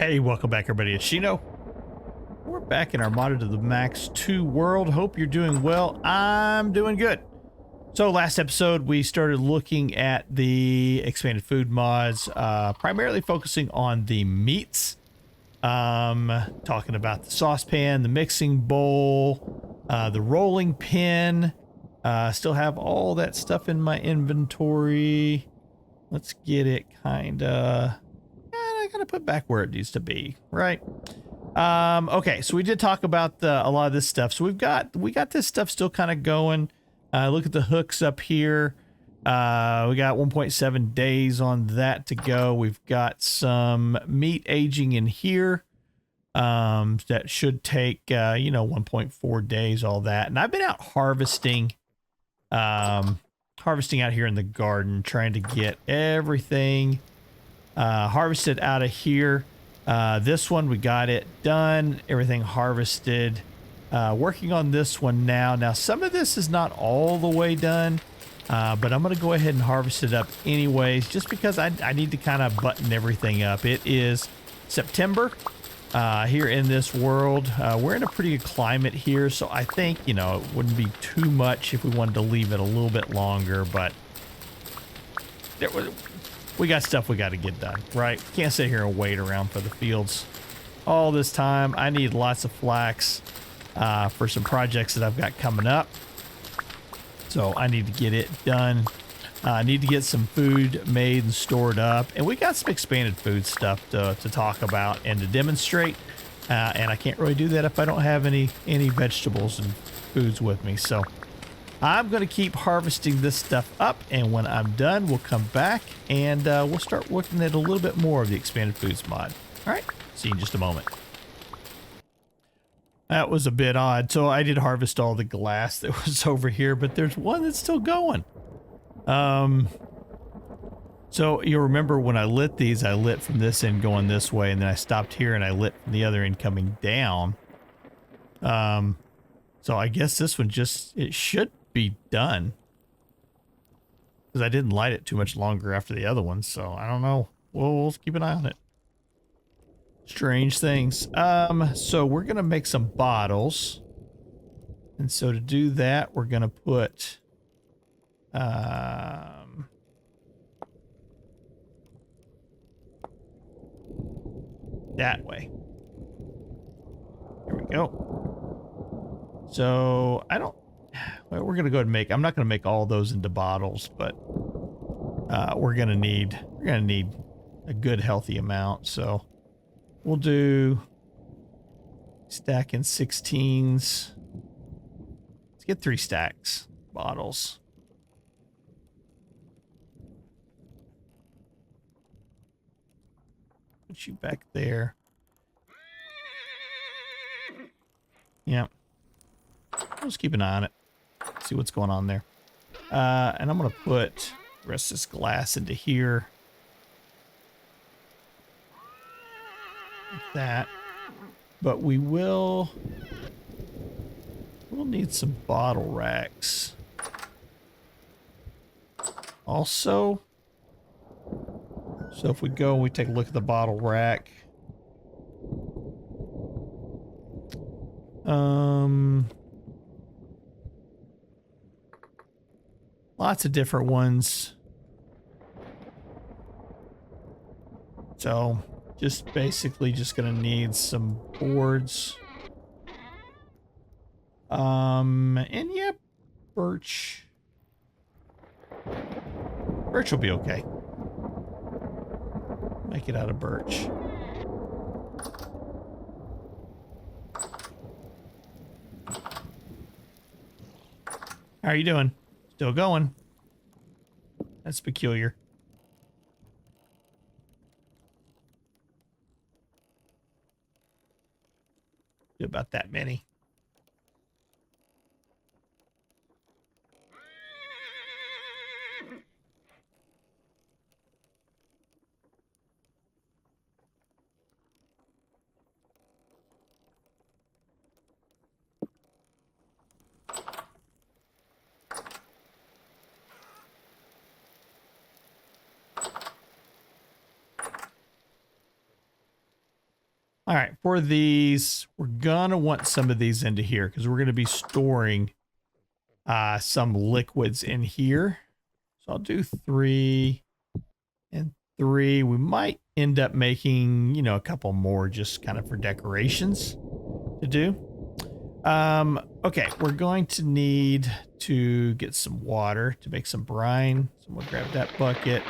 Hey, welcome back everybody, it's Shino. We're back in our Modded to the Max 2 world. Hope you're doing well. I'm doing good. So last episode we started looking at the expanded food mods, primarily focusing on the meats. Talking about the saucepan, the mixing bowl, the rolling pin. Still have all that stuff in my inventory. Let's get it I gotta put back where it needs to be, right? Okay, so we did talk about a lot of this stuff. So we got this stuff still kind of going. Look at the hooks up here. We got 1.7 days on that to go. We've got some meat aging in here. That should take 1.4 days, all that. And I've been out harvesting out here in the garden, trying to get everything harvested out of here. This one, we got it done, everything harvested. Working on this one now. Now, some of this is not all the way done, but I'm going to go ahead and harvest it up anyways, just because I need to kind of button everything up. It is September here in this world. We're in a pretty good climate here, so I think, it wouldn't be too much if we wanted to leave it a little bit longer, but we got stuff we got to get done, right? Can't sit here and wait around for the fields all this time. I need lots of flax for some projects that I've got coming up. So I need to get it done. I need to get some food made and stored up. And we got some expanded food stuff to talk about and to demonstrate. And I can't really do that if I don't have any vegetables and foods with me. So I'm going to keep harvesting this stuff up, and when I'm done, we'll come back and we'll start looking at a little bit more of the expanded foods mod. All right, see you in just a moment. That was a bit odd. So I did harvest all the glass that was over here, but there's one that's still going. So you'll remember when I lit these, I lit from this end going this way, and then I stopped here and I lit from the other end coming down. So I guess this one it should be done, because I didn't light it too much longer after the other one, so I don't know. We'll keep an eye on it. Strange things. So we're gonna make some bottles, and so to do that, we're gonna put that way. There we go. So well, we're gonna go ahead and I'm not gonna make all those into bottles, but we're gonna need a good healthy amount. So we'll do stack in 16s. Let's get 3 stacks bottles. Put you back there. Yeah. Let's keep an eye on it. See what's going on there. And I'm going to put the rest of this glass into here. Like that. But we'll need some bottle racks. Also, so if we go and we take a look at the bottle rack. Lots of different ones. So just basically just gonna need some boards. And yeah, birch will be okay. Make it out of birch. How are you doing? Still going. That's peculiar. Do about that many. All right, for these, we're gonna want some of these into here because we're gonna be storing some liquids in here. So I'll do 3 and 3. We might end up making, you know, a couple more just kind of for decorations to do. Okay, we're going to need to get some water to make some brine. So we'll grab that bucket.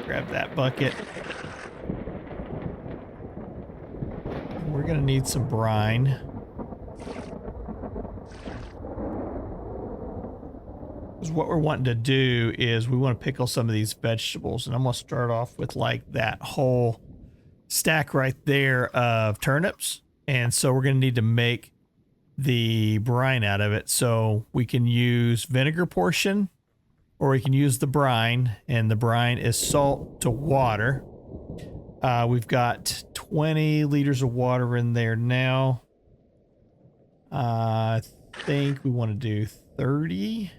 Grab that bucket. We're going to need some brine. Because what we're wanting to do is we want to pickle some of these vegetables. And I'm going to start off with like that whole stack right there of turnips. And so we're going to need to make the brine out of it. So we can use vinegar portion, or we can use the brine. And the brine is salt to water. We've got 20 liters of water in there now. I think we want to do 30.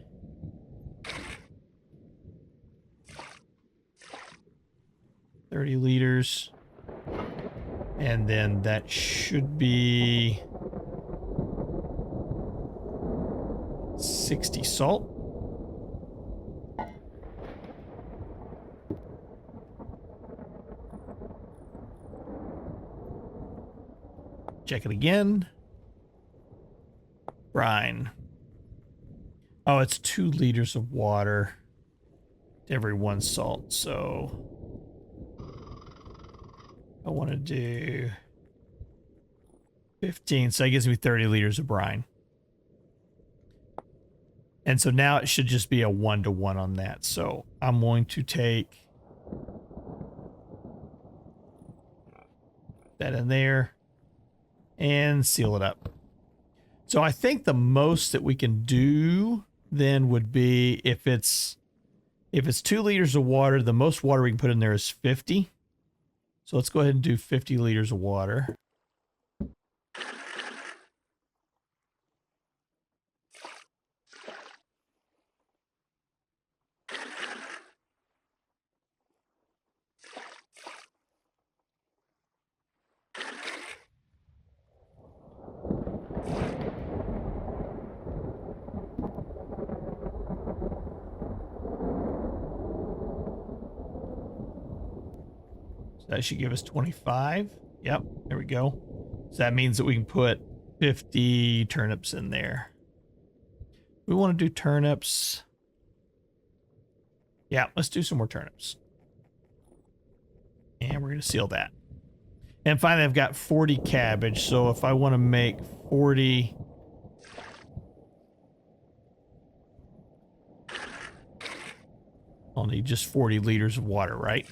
Liters. And then that should be 60 salt. Check it again. Brine. Oh, it's 2 liters of water to every 1 salt. So I want to do 15. So that gives me 30 liters of brine. And so now it should just be a 1-to-1 on that. So I'm going to take that in there and seal it up. So I think the most that we can do then would be if it's 2 liters of water, the most water we can put in there is 50. So let's go ahead and do 50 liters of water. That should give us 25. Yep, there we go. So that means that we can put 50 turnips in there. We want to do turnips. Yeah, let's do some more turnips. And we're going to seal that. And finally, I've got 40 cabbage. So if I want to make 40... I'll need just 40 liters of water, right?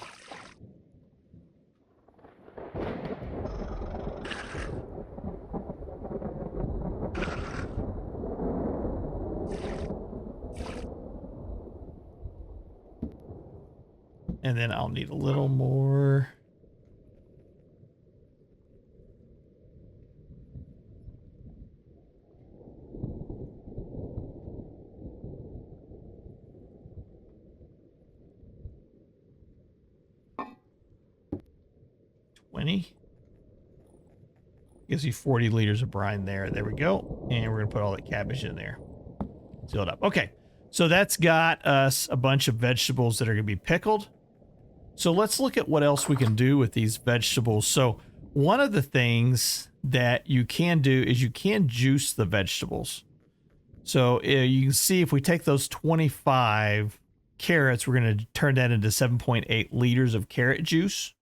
And then I'll need a little more. Gives you 40 liters of brine there. There we go. And we're going to put all that cabbage in there. Seal it up. Okay. So that's got us a bunch of vegetables that are going to be pickled. So let's look at what else we can do with these vegetables. So one of the things that you can do is you can juice the vegetables. So you can see if we take those 25 carrots, we're going to turn that into 7.8 liters of carrot juice.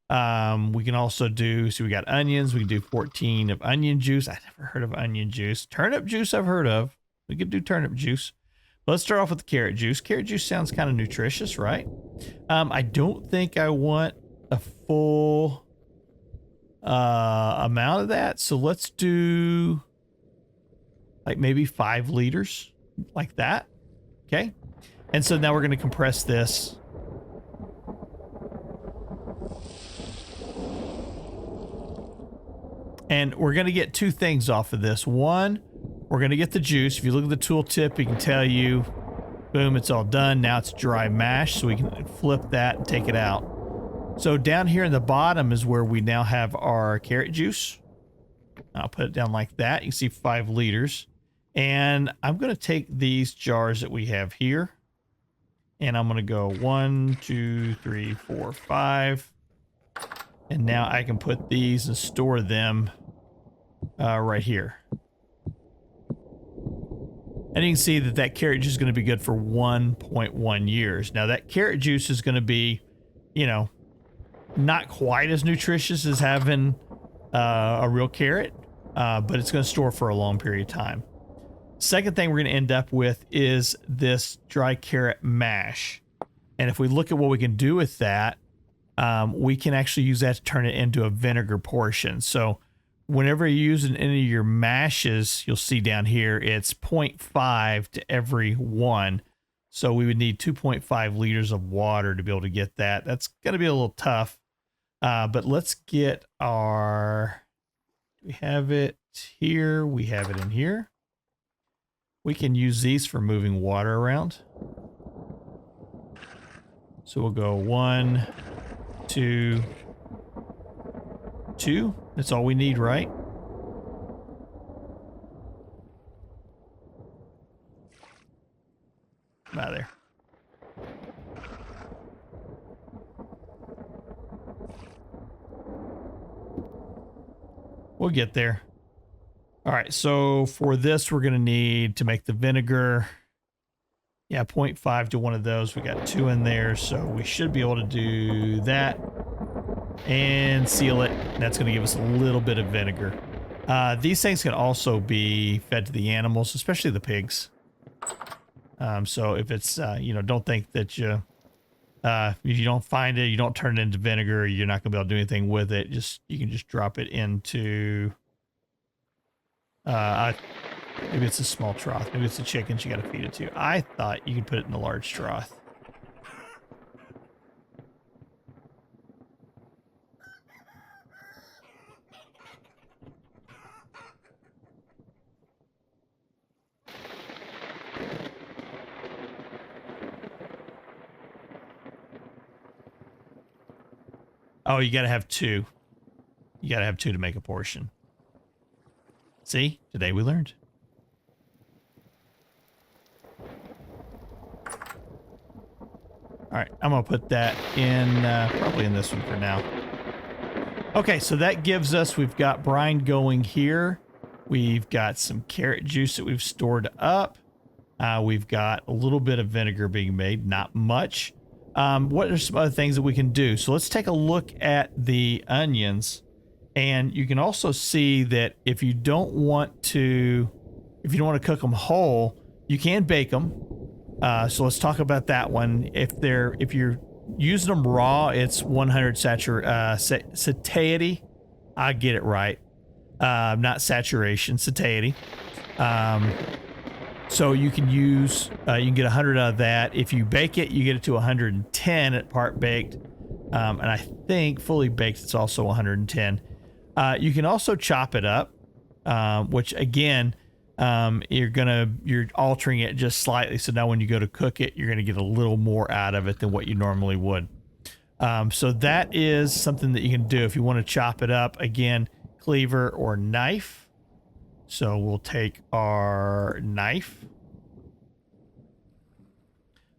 We can also do, so we got onions. We can do 14 of onion juice. I never heard of onion juice. Turnip juice I've heard of. We could do turnip juice. Let's start off with the carrot juice. Carrot juice sounds kind of nutritious, right? I don't think I want a full amount of that. So let's do like maybe 5 liters like that. Okay. And so now we're going to compress this. And we're going to get 2 things off of this. One, we're going to get the juice. If you look at the tooltip, it can tell you, boom, it's all done. Now it's dry mash, so we can flip that and take it out. So down here in the bottom is where we now have our carrot juice. I'll put it down like that. You can see 5 liters. And I'm going to take these jars that we have here. And I'm going to go 1, 2, 3, 4, 5. And now I can put these and store them right here. And you can see that that carrot juice is going to be good for 1.1 years. Now that carrot juice is going to be, you know, not quite as nutritious as having a real carrot, but it's going to store for a long period of time. Second thing we're going to end up with is this dry carrot mash. And if we look at what we can do with that, we can actually use that to turn it into a vinegar portion. So whenever you're using any of your mashes, you'll see down here, it's 0.5 to every 1. So we would need 2.5 liters of water to be able to get that. That's going to be a little tough. But let's get our, we have it here. We have it in here. We can use these for moving water around. So we'll go 1, 2, 2. That's all we need, right? Come out of there. We'll get there. All right, so for this, we're going to need to make the vinegar. Yeah, 0.5 to one of those. We got 2 in there, so we should be able to do that and seal it. That's going to give us a little bit of vinegar. These things can also be fed to the animals, especially the pigs. So if it's, you know, don't think that you, if you don't find it, you don't turn it into vinegar, you're not going to be able to do anything with it. You can just drop it into, maybe it's a small trough. Maybe it's the chickens you got to feed it to. I thought you could put it in a large trough. Oh, you got to have 2. You got to have 2 to make a portion. See? Today we learned. All right, I'm going to put that in, probably in this one for now. Okay, so that gives us, we've got brine going here. We've got some carrot juice that we've stored up. We've got a little bit of vinegar being made, not much. What are some other things that we can do? So let's take a look at the onions. And you can also see that if you don't want to cook them whole, you can bake them. So let's talk about that one. If you're using them raw, it's 100 satiety. I get it right. Not saturation, satiety. So you can use, you can get 100 out of that. If you bake it, you get it to 110 at part baked. And I think fully baked, it's also 110. You can also chop it up, which again, you're altering it just slightly. So now when you go to cook it, you're going to get a little more out of it than what you normally would. So that is something that you can do if you want to chop it up. Again, cleaver or knife. So we'll take our knife.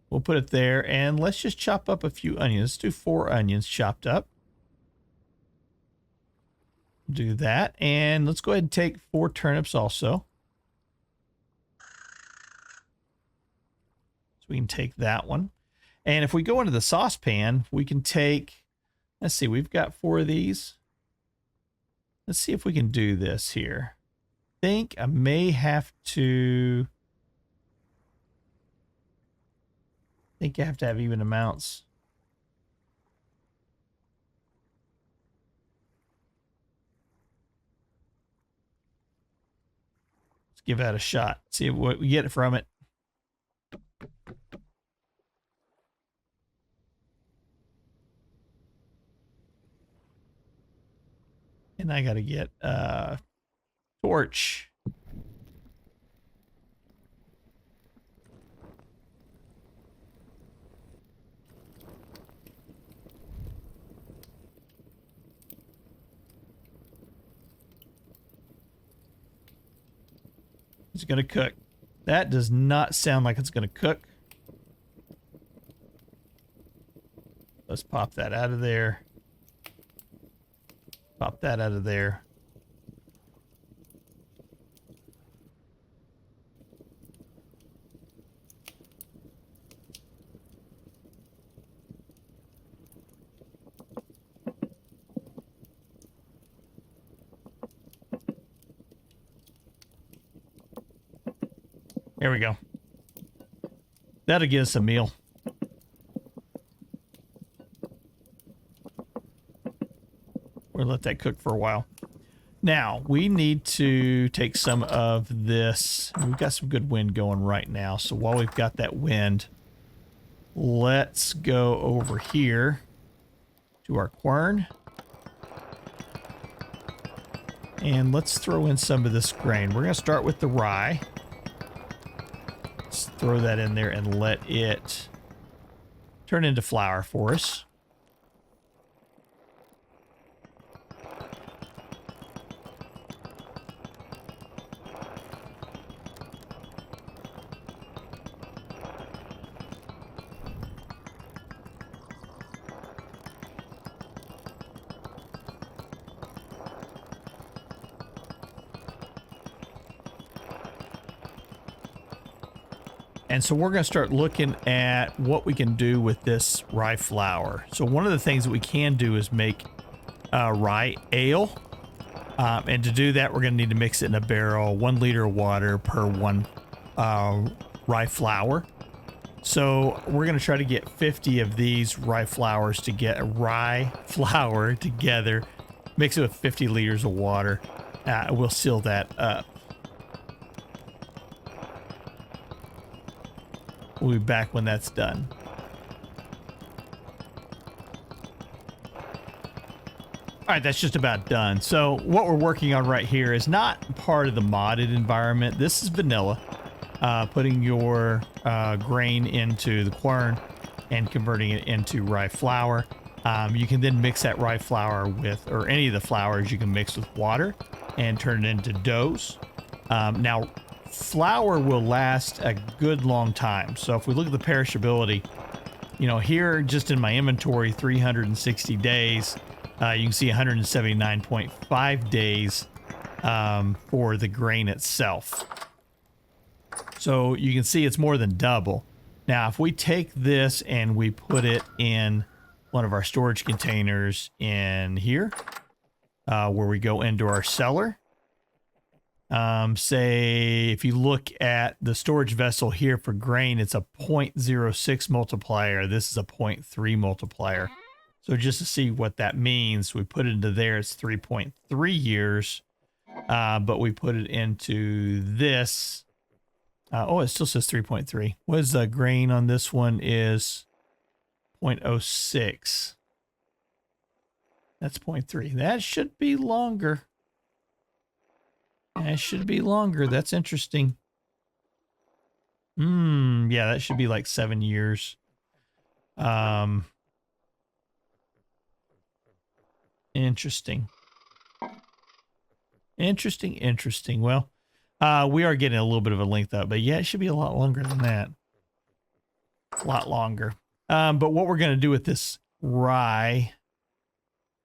We'll put it there and let's just chop up a few onions. Let's do 4 onions chopped up. Do that. And let's go ahead and take 4 turnips also. So we can take that one. And if we go into the saucepan, we can take, let's see, we've got 4 of these. Let's see if we can do this here. I think I may have to, I think you have to have even amounts. Let's give that a shot. See what we get from it. And I got to get torch. Is it going to cook? That does not sound like it's going to cook. Let's pop that out of there. Pop that out of there. There we go. That'll get us a meal. We'll let that cook for a while. Now, we need to take some of this. We've got some good wind going right now. So while we've got that wind, let's go over here to our quern. And let's throw in some of this grain. We're going to start with the rye. Let's throw that in there and let it turn into flour for us. And so we're going to start looking at what we can do with this rye flour. So one of the things that we can do is make rye ale. And to do that, we're going to need to mix it in a barrel, 1 liter of water per 1 rye flour. So we're going to try to get 50 of these rye flours to get a rye flour together, mix it with 50 liters of water. We'll seal that up. We'll be back when that's done. All right, that's just about done. So what we're working on right here is not part of the modded environment. This is vanilla. Putting your grain into the quern and converting it into rye flour. You can then mix that rye flour with, or any of the flours you can mix with water and turn it into doughs. Now, flour will last a good long time. So if we look at the perishability, you know, here just in my inventory, 360 days, you can see 179.5 days for the grain itself. So you can see it's more than double. Now, if we take this and we put it in one of our storage containers in here, where we go into our cellar, say if you look at the storage vessel here for grain, it's a 0.06 multiplier. This is a 0.3 multiplier. So just to see what that means, we put it into there, it's 3.3 years. But we put it into this. Oh, it still says 3.3. What is the grain on this one is 0.06. That's 0.3. That should be longer. That should be longer. That's interesting. Yeah, that should be like 7 years. Interesting. Interesting. Well, we are getting a little bit of a length up, but yeah, it should be a lot longer than that. A lot longer. But what we're going to do with this rye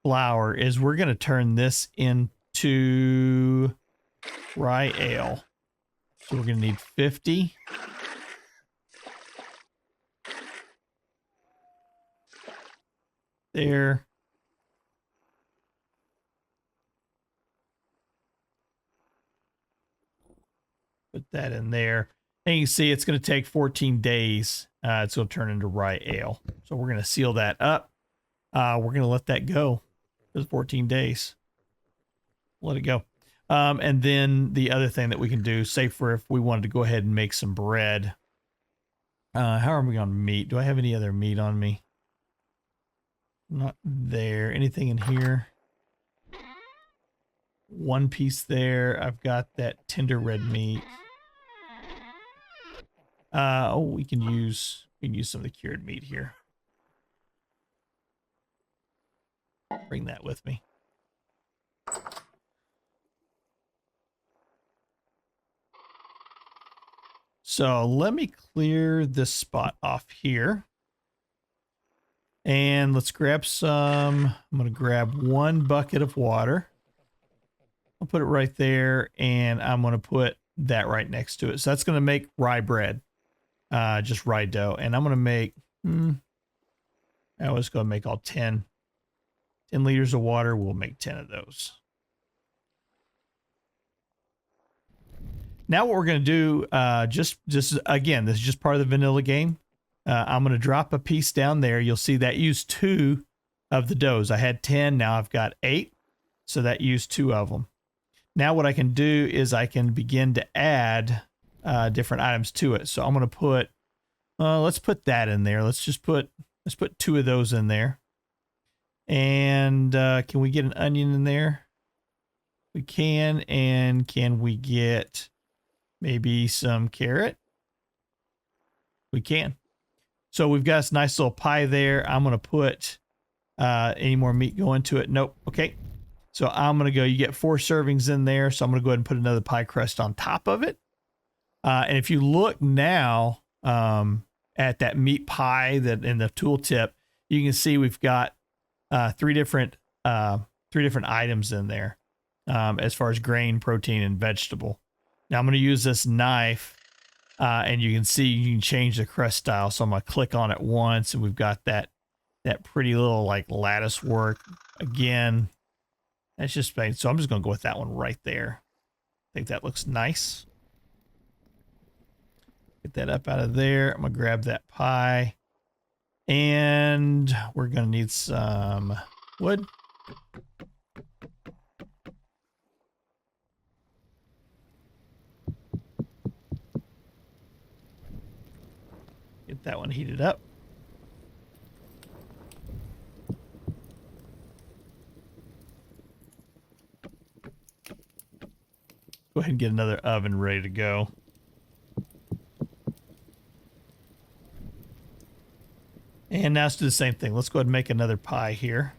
flour is we're going to turn this into rye ale. So we're going to need 50. There. Put that in there. And you can see it's going to take 14 days. It's going to turn into rye ale. So we're going to seal that up. We're going to let that go for 14 days. Let it go. And then the other thing that we can do, say for if we wanted to go ahead and make some bread. How are we on meat? Do I have any other meat on me? Not there. Anything in here? One piece there. I've got that tender red meat. Oh, we can use some of the cured meat here. Bring that with me. So let me clear this spot off here. And let's grab some. I'm going to grab 1 bucket of water. I'll put it right there, and I'm going to put that right next to it. So that's going to make rye bread, just rye dough. And I'm going to make, I was going to make all 10 liters of water. We'll make 10 of those. Now what we're going to do, again, this is just part of the vanilla game. I'm going to drop a piece down there. You'll see that used 2 of the doughs. I had 10, now I've got 8. So that used 2 of them. Now what I can do is I can begin to add different items to it. So I'm going to put, let's put that in there. Let's put 2 of those in there. And can we get an onion in there? We can. And can we get maybe some carrot? We can. So we've got this nice little pie there. I'm going to put any more meat go into it. Nope. Okay. So I'm going to go, you get 4 servings in there. So I'm going to go ahead and put another pie crust on top of it. And if you look now at that meat pie that in the tooltip, you can see we've got 3 different items in there as far as grain, protein, and vegetable. Now I'm going to use this knife and you can see you can change the crust style. So I'm going to click on it once and we've got that pretty little like lattice work again. That's just fine. So I'm just going to go with that one right there. I think that looks nice. Get that up out of there. I'm going to grab that pie. And we're going to need some wood. Get that one heated up. Go ahead and get another oven ready to go. And now let's do the same thing. Let's go ahead and make another pie here.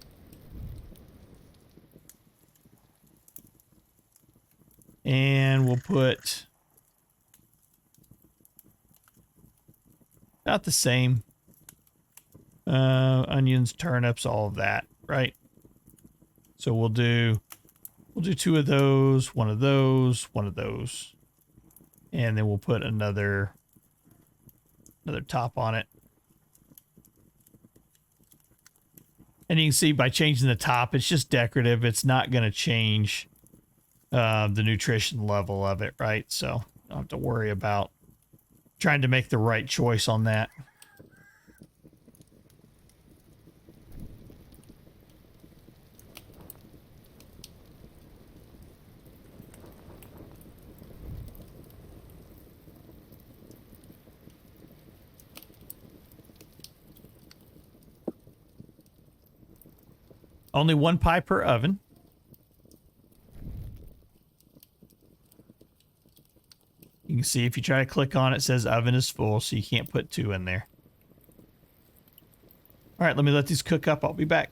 And we'll put about the same. Onions, turnips, all of that, right? So we'll do 2 of those, 1 of those, 1 of those. And then we'll put another top on it. And you can see by changing the top, it's just decorative. It's not going to change the nutrition level of it, right? So don't have to worry about trying to make the right choice on that. Only 1 pie per oven. You can see if you try to click on it, it says oven is full, so you can't put 2 in there. All right, let me let these cook up. I'll be back.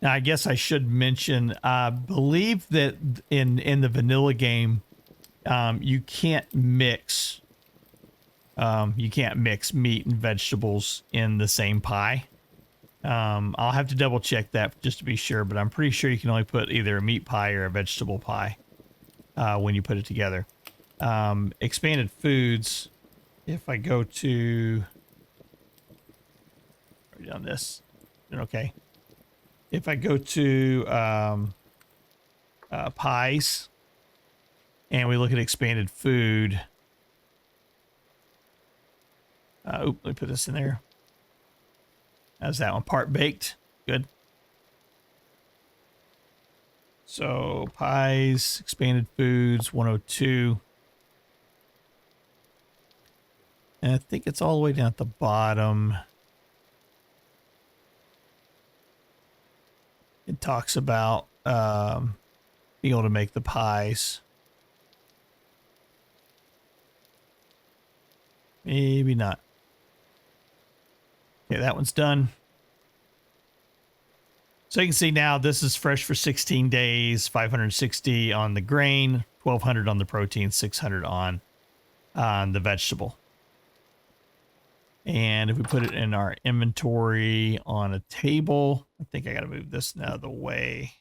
Now, I guess I should mention, I believe that in the vanilla game, you can't mix meat and vegetables in the same pie. I'll have to double check that just to be sure, but I'm pretty sure you can only put either a meat pie or a vegetable pie when you put it together. Expanded Foods, if I go to on this, okay. If I go to pies and we look at expanded food, let me put this in there. How's that one? Part baked. Good. So pies, expanded foods, 102. And I think it's all the way down at the bottom. It talks about being able to make the pies. Maybe not. Okay, that one's done. So you can see now this is fresh for 16 days, 560 on the grain, 1200 on the protein, 600 on on the vegetable. And if we put it in our inventory on a table, I think I got to move this out of the way.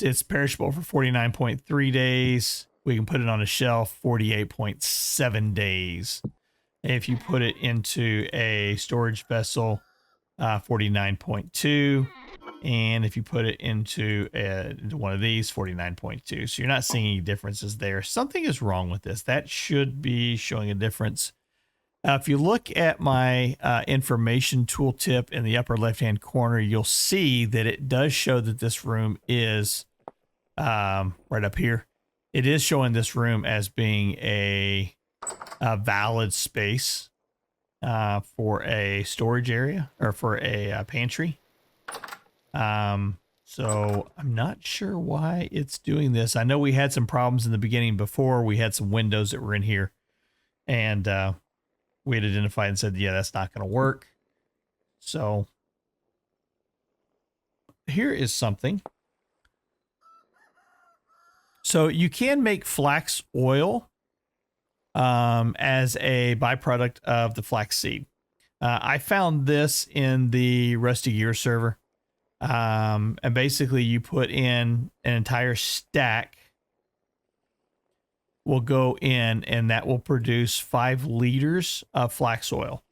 It's perishable for 49.3 days. We can put it on a shelf 48.7 days. If you put it into a storage vessel, 49.2. And if you put it into one of these, 49.2. So you're not seeing any differences there. Something is wrong with this. That should be showing a difference. If you look at my information tooltip in the upper left-hand corner, you'll see that it does show that this room is right up here. It is showing this room as being a valid space for a storage area or for a pantry. So I'm not sure why it's doing this. I know we had some problems in the beginning before. We had some windows that were in here, and we had identified and said, yeah, that's not going to work. So here is something. So you can make flax oil as a byproduct of the flax seed. I found this in the Rusty Gear server. And basically you put in an entire stack will go in, and that will produce 5 liters of flax oil.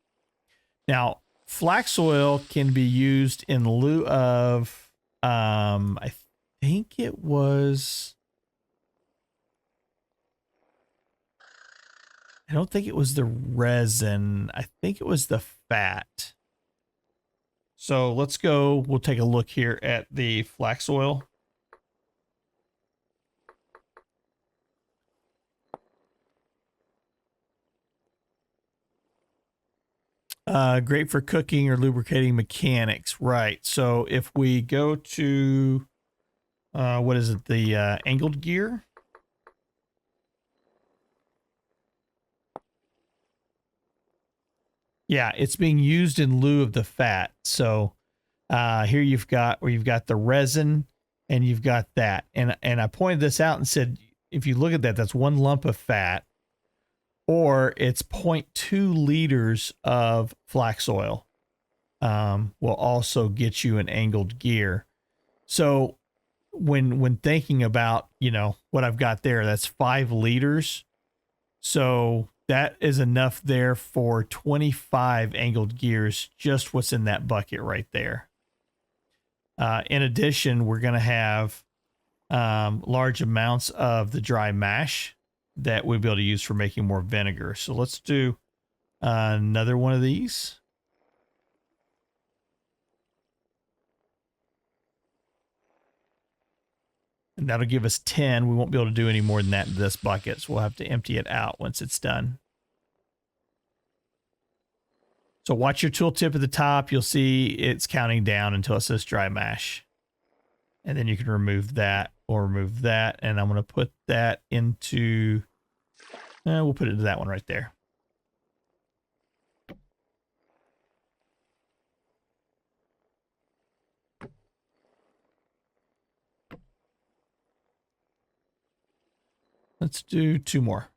Now, flax oil can be used in lieu of, I think it was, I don't think it was the resin. I think it was the fat. So let's go, we'll take a look here at the flax oil. Great for cooking or lubricating mechanics. Right. So if we go to, what is it? The angled gear. Yeah, it's being used in lieu of the fat. So here you've got where you've got the resin and you've got that. And I pointed this out and said, if you look at that, that's one lump of fat, or it's 0.2 liters of flax oil. Will also get you an angled gear. So when thinking about, you know, what I've got there, that's 5 liters. So that is enough there for 25 angled gears, just what's in that bucket right there. In addition, we're going to have large amounts of the dry mash that we'll be able to use for making more vinegar. So let's do another one of these. And that'll give us 10. We won't be able to do any more than that in this bucket, so we'll have to empty it out once it's done. So watch your tooltip at the top. You'll see it's counting down until it says dry mash. And then you can remove that or remove that. And I'm going to put that into, we'll put it into that one right there. Let's do 2 more.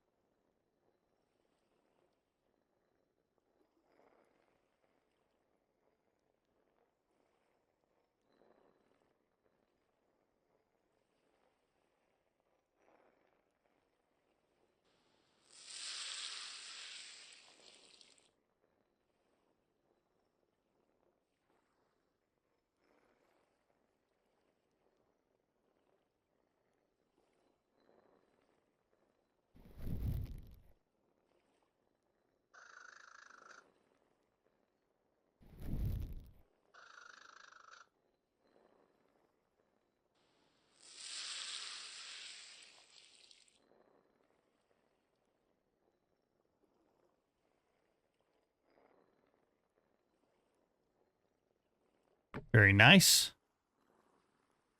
Very nice.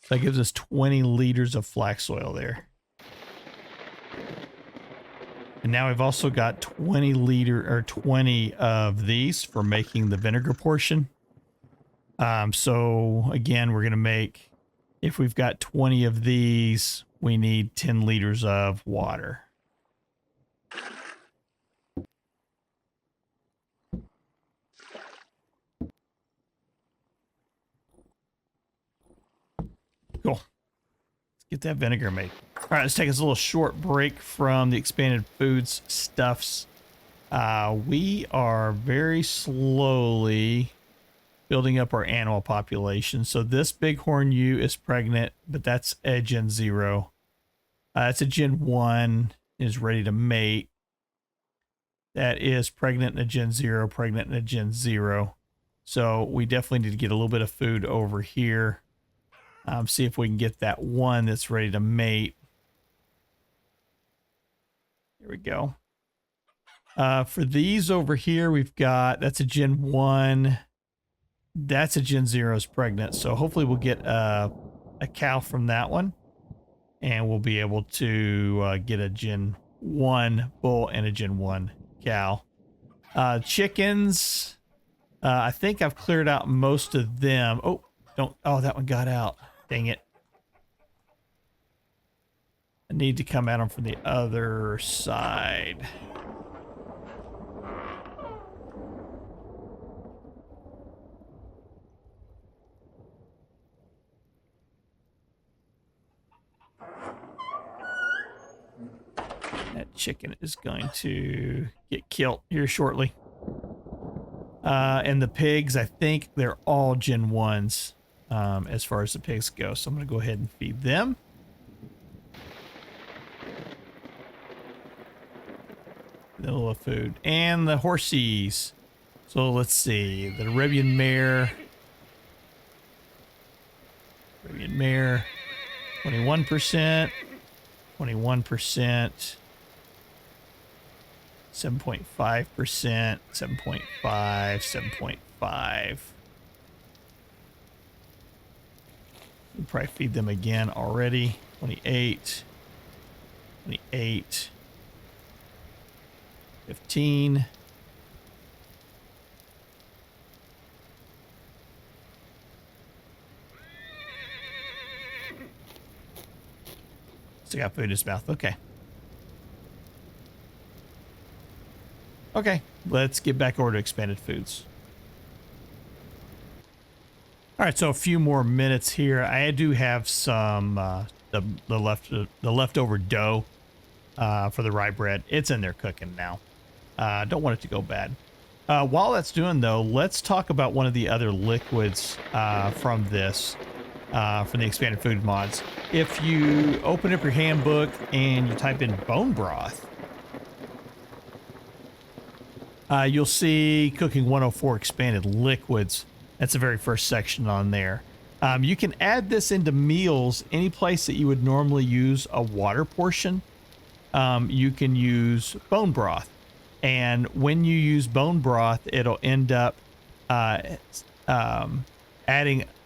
So that gives us 20 liters of flax oil there. And now we've also got 20 of these for making the vinegar portion. So again, we're going to make, if we've got 20 of these, we need 10 liters of water. Cool. Let's get that vinegar made. All right, let's take us a little short break from the expanded foods stuffs. We are very slowly building up our animal population. So this bighorn ewe is pregnant, but that's a Gen 0. It's a Gen 1, is ready to mate. That is pregnant in a Gen 0, pregnant in a Gen 0. So we definitely need to get a little bit of food over here. See if we can get that one that's ready to mate. Here we go. For these over here, we've got, that's a Gen 1. That's a Gen 0 is pregnant. So hopefully we'll get a cow from that one. And we'll be able to get a Gen 1 bull and a Gen 1 cow. Chickens, I think I've cleared out most of them. Oh, that one got out. Dang it. I need to come at them from the other side. That chicken is going to get killed here shortly. And the pigs, I think they're all Gen 1s as far as the pigs go. So I'm going to go ahead and feed them. Vanilla food. And the horsies. So let's see. The Arabian mare. 21%. 21%. 7.5%, 7.5, 7.5. We'll probably feed them again already. 28, 28, 15. Still got food in his mouth. Okay. Okay, let's get back over to expanded foods. All right, so a few more minutes here. I do have some the leftover dough for the rye bread. It's in there cooking now. Don't want it to go bad. While that's doing though, let's talk about one of the other liquids from this, from the expanded food mods. If you open up your handbook and you type in bone broth, you'll see Cooking 104 Expanded Liquids. That's the very first section on there. You can add this into meals any place that you would normally use a water portion. You can use bone broth. And when you use bone broth, it'll end up adding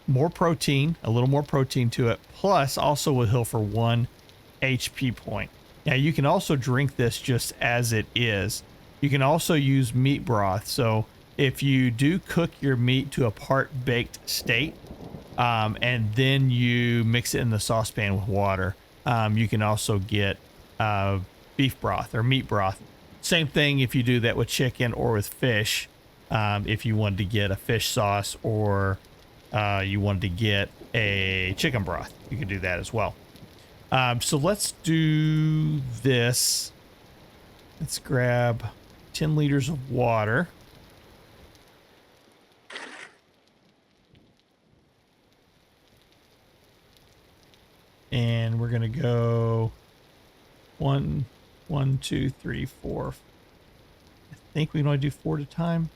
more protein, a little more protein to it, plus also will heal for 1 HP point. Now, you can also drink this just as it is. You can also use meat broth. So if you do cook your meat to a part baked state, and then you mix it in the saucepan with water, you can also get beef broth or meat broth. Same thing if you do that with chicken or with fish. If you wanted to get a fish sauce or you wanted to get a chicken broth, you could do that as well. So let's do this. Let's grab 10 liters of water. And we're going to go 1, 2, 3, 4. I think we can only do 4 at a time.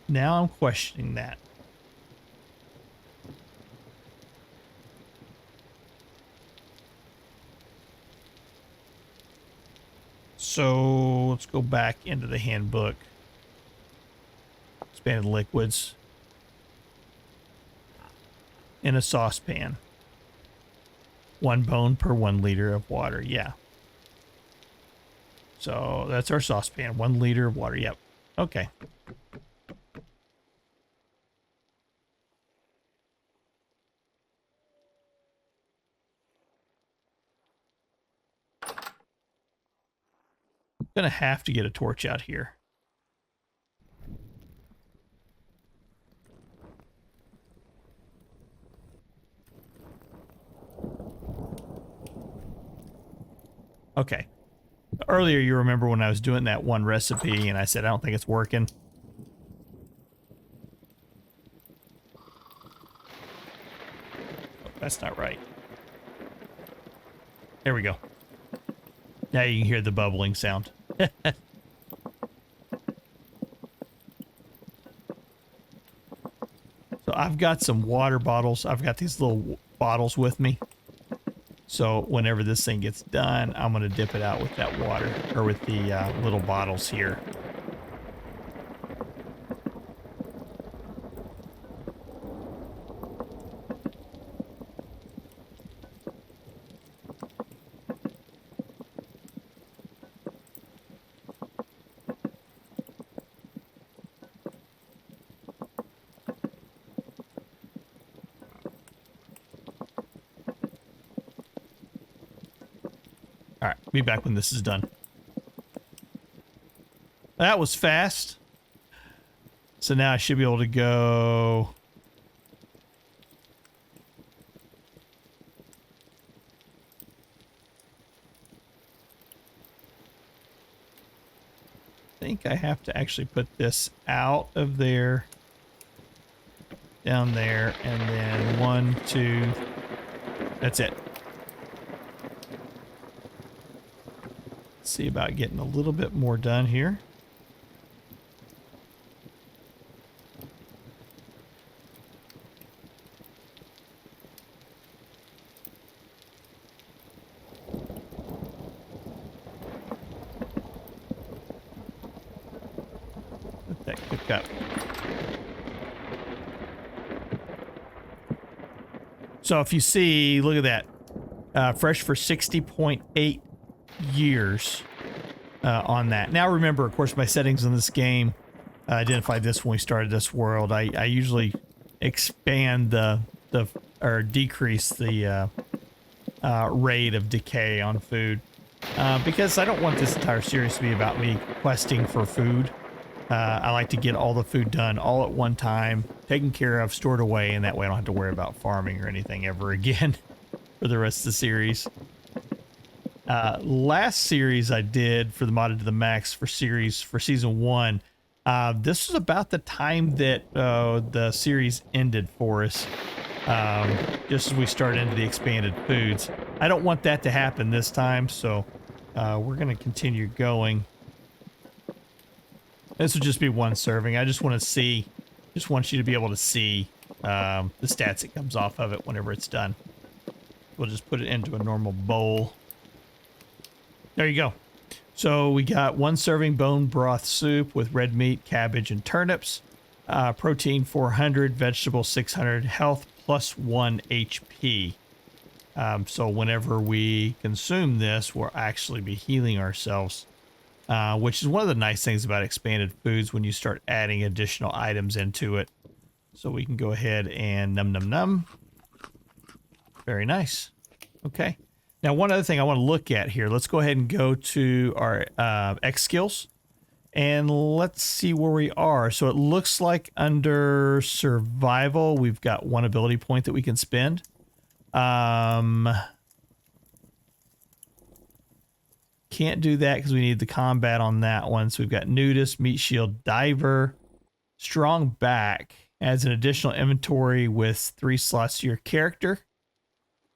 Now I'm questioning that. So let's go back into the handbook. Expanded liquids. In a saucepan. 1 bone per 1 liter of water. Yeah. So that's our saucepan. 1 liter of water. Yep. Okay. I'm gonna have to get a torch out here. Okay. Earlier, you remember when I was doing that one recipe and I said, I don't think it's working. Oh, that's not right. There we go. Now you can hear the bubbling sound. So I've got some water bottles. I've got these little bottles with me. So whenever this thing gets done, I'm going to dip it out with that water, or with the little bottles here. All right, be back when this is done. That was fast. So now I should be able to go. I think I have to actually put this out of there, down there, and then 1, 2. That's it. See about getting a little bit more done here. Let that cook up. So if you see, look at that, fresh for 60.8 years on that. Now remember, of course, my settings in this game identified this when we started this world. I usually expand or decrease the rate of decay on food because I don't want this entire series to be about me questing for food. I like to get all the food done all at one time, taken care of, stored away, and that way I don't have to worry about farming or anything ever again for the rest of the series. Last series I did for the Modded to the Max for season 1, this was about the time that the series ended for us, just as we started into the expanded foods. I don't want that to happen this time, so we're going to continue going. This would just be 1 serving. I just want to see, just want you to be able to see the stats that comes off of it whenever it's done. We'll just put it into a normal bowl. There you go. So we got 1 serving bone broth soup with red meat, cabbage, and turnips. Protein 400, vegetable 600, health plus 1 HP. So whenever we consume this, we'll actually be healing ourselves, which is one of the nice things about expanded foods when you start adding additional items into it. So we can go ahead and num num num. Very nice. Okay. Now, one other thing I want to look at here, let's go ahead and go to our X skills and let's see where we are. So it looks like under survival, we've got 1 ability point that we can spend. Can't do that because we need the combat on that one. So we've got nudist, meat shield, diver, strong back, adds an additional inventory with 3 slots to your character.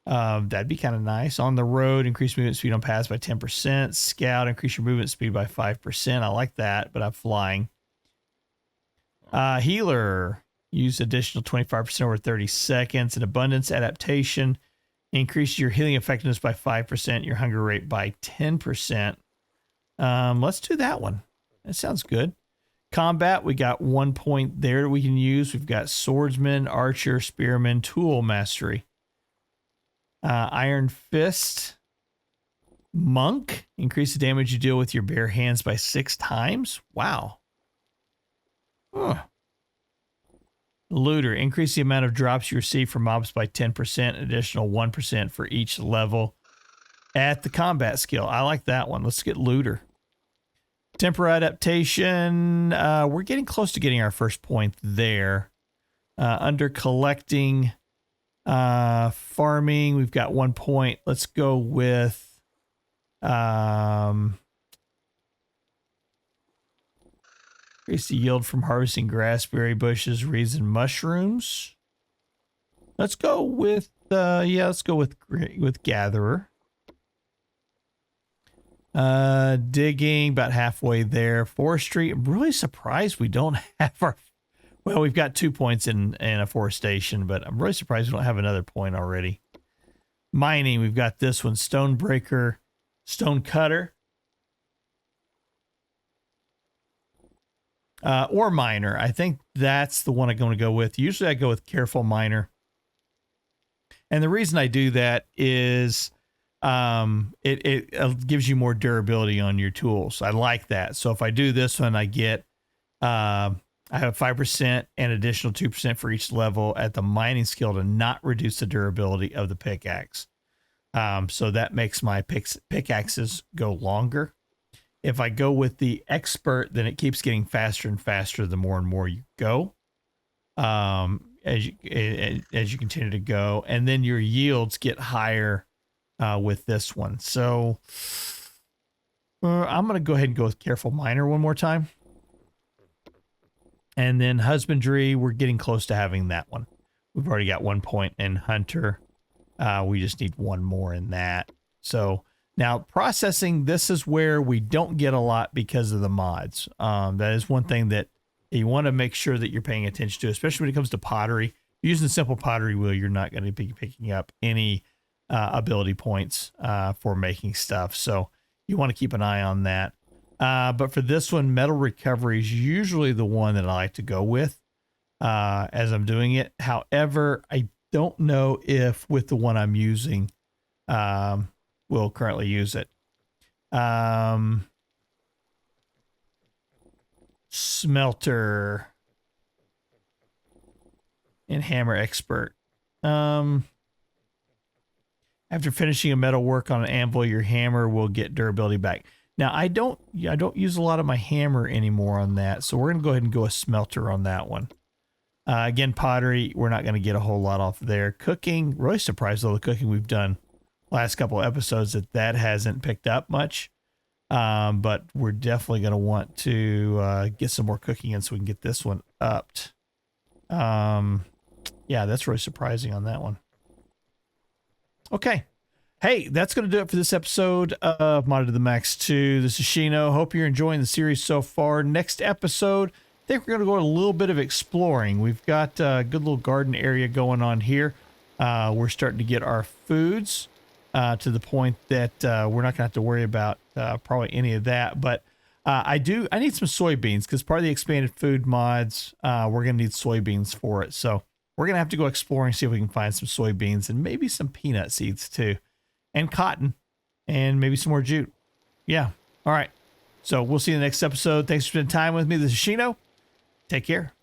That'd be kind of nice. On the road, increase movement speed on paths by 10%. Scout, increase your movement speed by 5%. I like that, but I'm flying. Healer, use additional 25% over 30 seconds. An abundance adaptation, increase your healing effectiveness by 5%. Your hunger rate by 10%. Let's do that one. That sounds good. Combat, we got 1 point there that we can use. We've got swordsman, archer, spearman, tool mastery. Iron Fist, Monk, increase the damage you deal with your bare hands by 6 times. Wow. Huh. Looter, increase the amount of drops you receive from mobs by 10%, additional 1% for each level at the combat skill. I like that one. Let's get Looter. Temporary adaptation. We're getting close to getting our first point there. Under collecting, farming, we've got 1 point. Let's go with increase the yield from harvesting grass, berry bushes, reeds, and mushrooms. Let's go with let's go with gatherer. Digging, about halfway there. Forestry, I'm really surprised we don't have our, well, we've got 2 points in afforestation, but I'm really surprised we don't have another point already. Mining, we've got this one, Stonebreaker, Stone Cutter, or Miner. I think that's the one I'm going to go with. Usually I go with Careful Miner. And the reason I do that is it gives you more durability on your tools. I like that. So if I do this one, I get, I have 5% and additional 2% for each level at the mining skill to not reduce the durability of the pickaxe. So that makes my pickaxes go longer. If I go with the expert, then it keeps getting faster and faster the more and more you go. As you continue to go, and then your yields get higher with this one. So I'm going to go ahead and go with Careful Miner one more time. And then Husbandry, we're getting close to having that one. We've already got 1 point in Hunter. We just need 1 more in that. So now processing, this is where we don't get a lot because of the mods. That is one thing that you want to make sure that you're paying attention to, especially when it comes to pottery. Using the simple pottery wheel, you're not going to be picking up any ability points for making stuff. So you want to keep an eye on that. But for this one, metal recovery is usually the one that I like to go with as I'm doing it. However, I don't know if with the one I'm using, we'll currently use it. Smelter and hammer expert. After finishing a metal work on an anvil, your hammer will get durability back. Now I don't use a lot of my hammer anymore on that, so we're gonna go ahead and go a smelter on that one. Again, pottery, we're not gonna get a whole lot off there. Cooking, really surprised all the cooking we've done last couple of episodes that hasn't picked up much. But we're definitely gonna want to get some more cooking in so we can get this one upped. Yeah, that's really surprising on that one. Okay. Hey, that's going to do it for this episode of Modded to the Max 2. This is Shino. Hope you're enjoying the series so far. Next episode, I think we're going to go a little bit of exploring. We've got a good little garden area going on here. We're starting to get our foods to the point that we're not going to have to worry about probably any of that. But I need some soybeans because part of the expanded food mods, we're going to need soybeans for it. So we're going to have to go exploring, see if we can find some soybeans and maybe some peanut seeds too. And cotton, and maybe some more jute. Yeah. All right. So we'll see you in the next episode. Thanks for spending time with me. This is Shino. Take care.